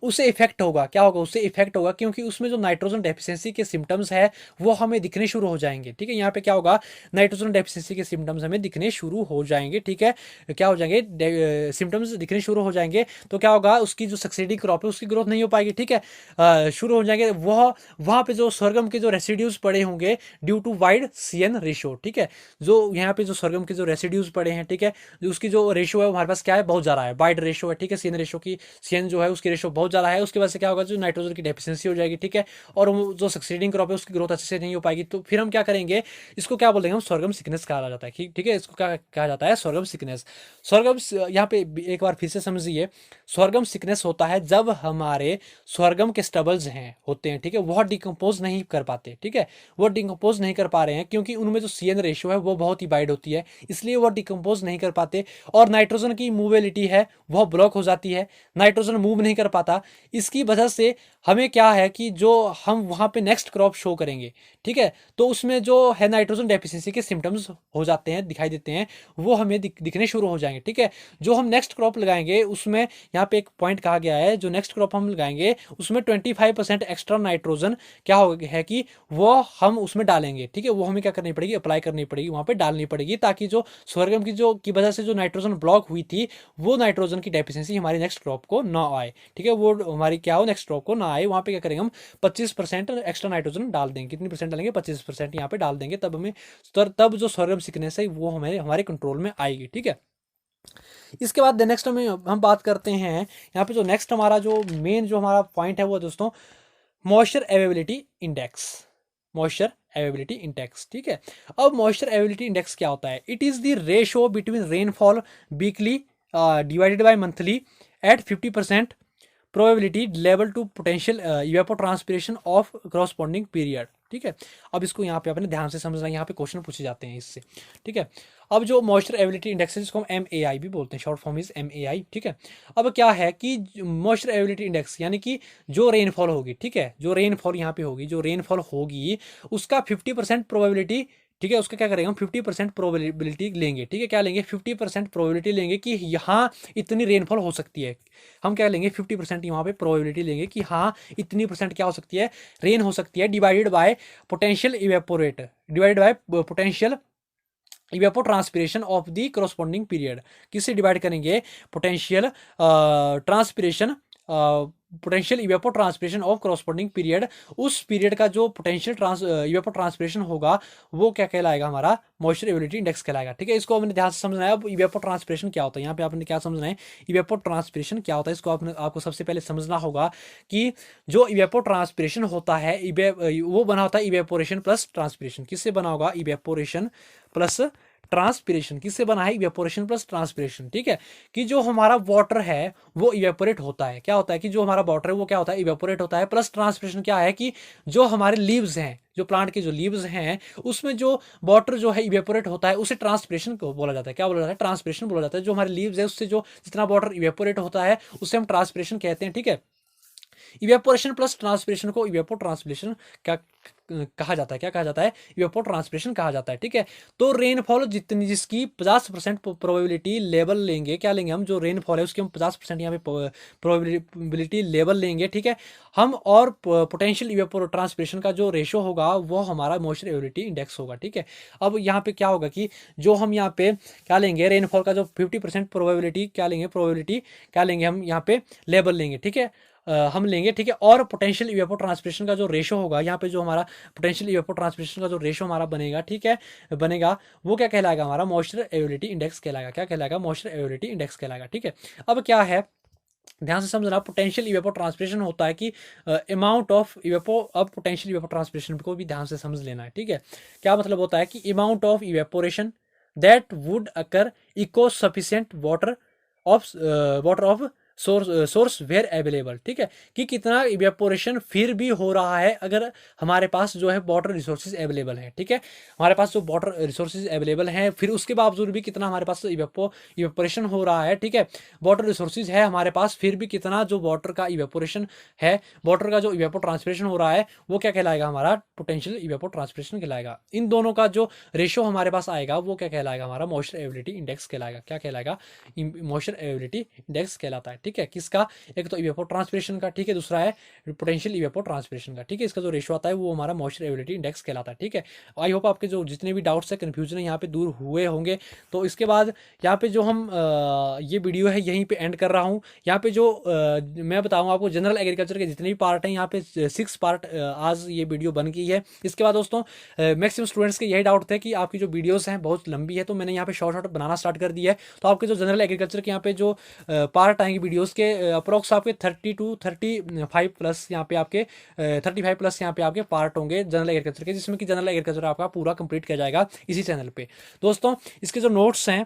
उससे इफेक्ट होगा, क्या होगा, उससे इफेक्ट होगा, क्योंकि उसमें जो नाइट्रोजन डेफिशिएंसी के सिम्टम्स है वो हमें दिखने शुरू हो जाएंगे, ठीक है, यहाँ पे क्या होगा, नाइट्रोजन डेफिशिएंसी के सिम्टम्स हमें दिखने शुरू हो जाएंगे, ठीक है, क्या हो जाएंगे, सिम्टम्स दिखने शुरू हो जाएंगे, तो क्या होगा, उसकी जो सक्सीडिंग क्रॉप है उसकी ग्रोथ नहीं हो पाएगी, ठीक है, शुरू हो जाएंगे, वहाँ पे जो स्वर्गम के जो रेसिड्यूज पड़े होंगे due to wide CN ratio, ठीक है, जो यहाँ पे जो स्वर्गम के जो रेसिड्यूज पड़े हैं, ठीक है, उसकी जो रेशियो है हमारे पास क्या है, बहुत ज़्यादा है, वाइड रेशियो है, ठीक है, CN रेशियो की, CN जो है उसकी रेशो बहुत ज़्यादा है, उसकी वजह से क्या होगा, जो नाइट्रोजन की डेफिशिएंसी हो जाएगी, ठीक है, और जो सक्सीडिंग क्रॉप है उसकी ग्रोथ अच्छे से नहीं हो पाएगी। तो फिर हम क्या करेंगे, इसको क्या बोलेंगे हम, सोरगम सिकनेस कहा जाता है, ठीक है, इसको क्या कहा जाता है, सोरगम सिकनेस। सोरगम यहाँ पे एक बार फिर से समझिए, सोरगम सिकनेस होता है जब हमारे सोरगम के स्टबल्स हैं होते हैं, ठीक है, वह डिकम्पोज नहीं कर पाते, ठीक है, वो डिकम्पोज नहीं कर पा रहे हैं क्योंकि उनमें जो CN रेशियो है वो बहुत ही वाइड होती है, इसलिए वो डिकम्पोज नहीं कर पाते, और नाइट्रोजन की मूवेलिटी है वह ब्लॉक हो जाती है, नाइट्रोजन मूव नहीं कर पाता। इसकी वजह से हमें क्या है कि जो हम वहाँ पे नेक्स्ट क्रॉप शो करेंगे, ठीक है, तो उसमें जो है नाइट्रोजन डेफिशिएंसी के सिम्टम्स हो जाते हैं, दिखाई देते हैं, वो हमें दिखने शुरू हो जाएंगे, ठीक है। जो हम नेक्स्ट क्रॉप लगाएंगे उसमें यहाँ पे एक पॉइंट कहा गया है, जो नेक्स्ट क्रॉप हम लगाएंगे उसमें 25% एक्स्ट्रा नाइट्रोजन क्या हो है कि वो हम उसमें डालेंगे, ठीक है, वो हमें क्या करनी पड़ेगी, अप्लाई करनी पड़ेगी, वहाँ पे डालनी पड़ेगी, ताकि जो सोरगम की वजह से जो नाइट्रोजन ब्लॉक हुई थी, वो नाइट्रोजन की डेफिशिएंसी हमारी नेक्स्ट क्रॉप को ना आए, ठीक है, वो हमारी क्या हो, नेक्स्ट क्रॉप को ना आए। वहाँ पे क्या करेंगे हम 25% एक्स्ट्रा नाइट्रोजन डाल देंगे, कितनी परसेंट डालेंगे, 25% यहाँ पे डाल देंगे, तब जो सोरगम सिकनेस है वो हमारे कंट्रोल में आएगी, ठीक है। इसके बाद नेक्स्ट हम बात करते हैं यहाँ पे, जो नेक्स्ट हमारा जो मेन जो हमारा पॉइंट है वो दोस्तों moisture availability index, moisture availability index, ठीक है। अब मॉइस्चर अवेलेबिलिटी इंडेक्स क्या होता है, it is the ratio between rainfall weekly divided by monthly at 50% probability level to potential evapotranspiration of corresponding period, ठीक है। अब इसको यहाँ पे अपने ध्यान से समझना, यहाँ पे क्वेश्चन पूछे जाते हैं इससे, ठीक है। अब जो मॉइस्चर एबिलिटी इंडेक्स है जिसको हम MAI भी बोलते हैं, शॉर्ट फॉर्म इज MAI, ठीक है। अब क्या है कि मॉइस्चर एबिलिटी इंडेक्स यानी कि जो रेनफॉल होगी, ठीक है, जो रेनफॉल यहाँ पे होगी, जो रेनफॉल होगी उसका 50% प्रोबेबिलिटी, ठीक है, उसका क्या करेंगे हम 50% प्रोबेबिलिटी लेंगे, ठीक है, क्या लेंगे 50% प्रोबेबिलिटी लेंगे कि यहाँ इतनी रेनफॉल हो सकती है। हम क्या लेंगे 50% यहाँ पे प्रोबेबिलिटी लेंगे कि हाँ इतनी परसेंट क्या हो सकती है, रेन हो सकती है, divided by potential evaporate, divided by potential evapotranspiration of the corresponding period. किससे डिवाइड करेंगे, potential transpiration, potential evapotranspiration of corresponding period, उस पीरियड का जो पोटेंशियल इवेपोट्रांसपिरेशन होगा वो क्या कहलाएगा, हमारा मॉइस्चर एबिलिटी इंडेक्स कहलाएगा, ठीक है। इसको हमने ध्यान से समझना है। अब इवेपोट्रांसपिरेशन क्या होता है, यहाँ पे आपने क्या समझना है, इवेपोट्रांसपिरेशन क्या होता है, इसको आपको सबसे पहले समझना होगा कि जो इवेपोट्रांसपिरेशन होता है वो बना होता है इवेपोरेशन प्लस ट्रांसपिरेशन। किससे बना होगा, इवेपोरेशन प्लस ट्रांसपिरेशन। किससे बना है, इवेपोरेशन प्लस ट्रांसपिरेशन, ठीक है। कि जो हमारा वाटर है वो इवेपोरेट होता है, क्या होता है कि जो हमारा वाटर है वो क्या होता है, इवेपोरेट होता है, प्लस ट्रांसपिरेशन क्या है कि जो हमारे लीव्स हैं, जो प्लांट के जो लीव्स हैं उसमें जो वाटर जो है इवेपोरेट होता है उसे ट्रांसपिरेशन को बोला जाता है। क्या बोला जाता है, ट्रांसपिरेशन बोला जाता है। जो हमारे लीव्स है उससे जो जितना वाटर इवेपोरेट होता है उससे हम ट्रांसपिरेशन कहते हैं, ठीक है। इवेपोरेशन प्लस ट्रांसपिरेशन को इवेपो ट्रांसपिरेशन क्या कहा जाता है, क्या कहा जाता है, इवेपो ट्रांसपिरेशन कहा जाता है, ठीक है। तो रेनफॉल जितनी जिसकी 50% प्रोबेबिलिटी लेवल लेंगे, क्या लेंगे हम, जो रेनफॉल है उसकी हम 50% यहाँ पे प्रोबेबिलिटी लेवल लेंगे, ठीक है हम, और पोटेंशियल इवेपो ट्रांसपिरेशन का जो रेशो होगा वो हमारा मॉइस्चर एबिलिटी इंडेक्स होगा, ठीक है। अब यहाँ पे क्या होगा कि जो हम यहाँ पे क्या लेंगे, रेनफॉल का जो 50% प्रोबेबिलिटी क्या लेंगे, प्रोबेबिलिटी क्या लेंगे हम यहाँ पे लेवल लेंगे, ठीक है, हम लेंगे, ठीक है। और पोटेंशियल इवेपो ट्रांसपिरेशन का जो रेशो होगा, यहाँ पे जो हमारा पोटेंशियल इवेपो ट्रांसपिरेशन का जो रेशो हमारा बनेगा, ठीक है, बनेगा, वो क्या कहलाएगा, हमारा मॉइस्चर एबिलिटी इंडेक्स कहलाएगा। क्या कहलाएगा, मॉइस्चर एबिलिटी इंडेक्स कहलाएगा, ठीक है। अब क्या है, ध्यान से समझना, पोटेंशियल इवेपो ट्रांसपिरेशन होता है कि अमाउंट ऑफ इवेपो, अब पोटेंशियल इवेपो ट्रांसपिरेशन को भी ध्यान से समझ लेना है, ठीक है। क्या मतलब होता है कि amount of evaporation that would occur इको sufficient water of source were available, ठीक है, कि कितना इवेपोरेशन फिर भी हो रहा है अगर हमारे पास जो है वाटर रिसोर्सेज अवेलेबल है, ठीक है, हमारे पास जो वाटर रिसोर्सेज अवेलेबल हैं फिर उसके बावजूद भी कितना हमारे पास इवेपोरेशन हो रहा है, ठीक है, वाटर रिसोर्सेज है हमारे पास फिर भी कितना जो वाटर का इवेपोरेशन है, वाटर का जो इवेपो ट्रांसपिरेशन हो रहा है वो क्या कहलाएगा, हमारा पोटेंशियल इवेपो ट्रांसपिरेशन कहलाएगा। इन दोनों का जो रेशो हमारे पास आएगा वो क्या कहलाएगा, हमारा मॉइस्चर एबिलिटी इंडेक्स कहलाएगा। क्या कहलाएगा, मॉइस्चर एबिलिटी इंडेक्स कहलाता है, ठीक है। किसका, एक तो इवेपो ट्रांसपिरेशन का, ठीक है, दूसरा है पोटेंशियल इवेपो ट्रांसपिरेशन का, ठीक है। इसका जो रेशो आता है वो हमारा मॉइस्चर एबिलिटी इंडेक्स कहलाता है, ठीक है। आई होप आपके जो जितने भी डाउट्स है, कन्फ्यूजन है यहाँ पे दूर हुए होंगे। तो इसके बाद यहाँ पे जो हम ये वीडियो है यहीं पे एंड कर रहा हूँ। यहाँ पे जो मैं बताऊँ आपको जनरल एग्रीकल्चर के जितने भी पार्ट हैं, यहाँ पे 6 पार्ट आज ये वीडियो बन गई है। इसके बाद दोस्तों मैक्सिमम स्टूडेंट्स के यही डाउट थे कि आपकी जो वीडियोस हैं बहुत लंबी है, तो मैंने यहाँ पे शॉर्ट शॉर्ट बनाना स्टार्ट कर दिया है। तो आपके जो जनरल एग्रीकल्चर के यहाँ पे जो पार्ट आएंगे वीडियो उसके अप्रोक्स आपके 30 to 35 प्लस यहाँ पे आपके 35 प्लस यहाँ पे आपके पार्ट होंगे जनरल एग्रीकल्चर के, जिसमें कि जनरल एग्रीकल्चर आपका पूरा कंप्लीट किया जाएगा इसी चैनल पे। दोस्तों इसके जो नोट्स हैं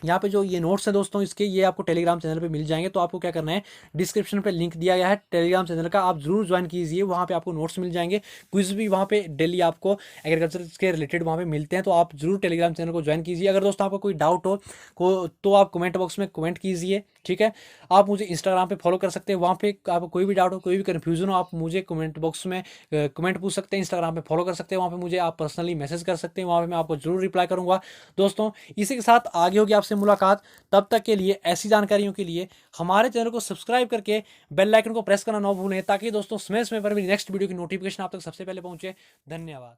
यहाँ पे, जो ये नोट्स हैं दोस्तों इसके, ये आपको टेलीग्राम चैनल पे मिल जाएंगे। तो आपको क्या करना है, डिस्क्रिप्शन पे लिंक दिया गया है टेलीग्राम चैनल का, आप जरूर ज्वाइन कीजिए। वहाँ पे आपको नोट्स मिल जाएंगे, क्विज भी वहाँ पे डेली आपको एग्रीकल्चर के रिलेटेड वहाँ पे मिलते हैं। तो आप जरूर टेलीग्राम चैनल को ज्वाइन कीजिए। अगर दोस्तों आपको कोई डाउट हो तो आप कमेंट बॉक्स में कमेंट कीजिए, ठीक है। आप मुझे इंस्टाग्राम पे फॉलो कर सकते हैं, वहाँ पे आपको कोई भी डाउट हो, कोई भी कन्फ्यूजन हो, आप मुझे कमेंट बॉक्स में कमेंट पूछ सकते हैं। इंस्टाग्राम पे फॉलो कर सकते हैं, वहाँ पे मुझे आप पर्सनली मैसेज कर सकते हैं, वहाँ पे मैं आपको जरूर रिप्लाई करूँगा। दोस्तों इसी के साथ आगे होगी आपसे मुलाकात। तब तक के लिए ऐसी जानकारियों के लिए हमारे चैनल को सब्सक्राइब करके बेल आइकन को प्रेस करना ना भूलें, ताकि दोस्तों समय समय पर मेरी नेक्स्ट वीडियो की नोटिफिकेशन आप तक सबसे पहले पहुंचे। धन्यवाद।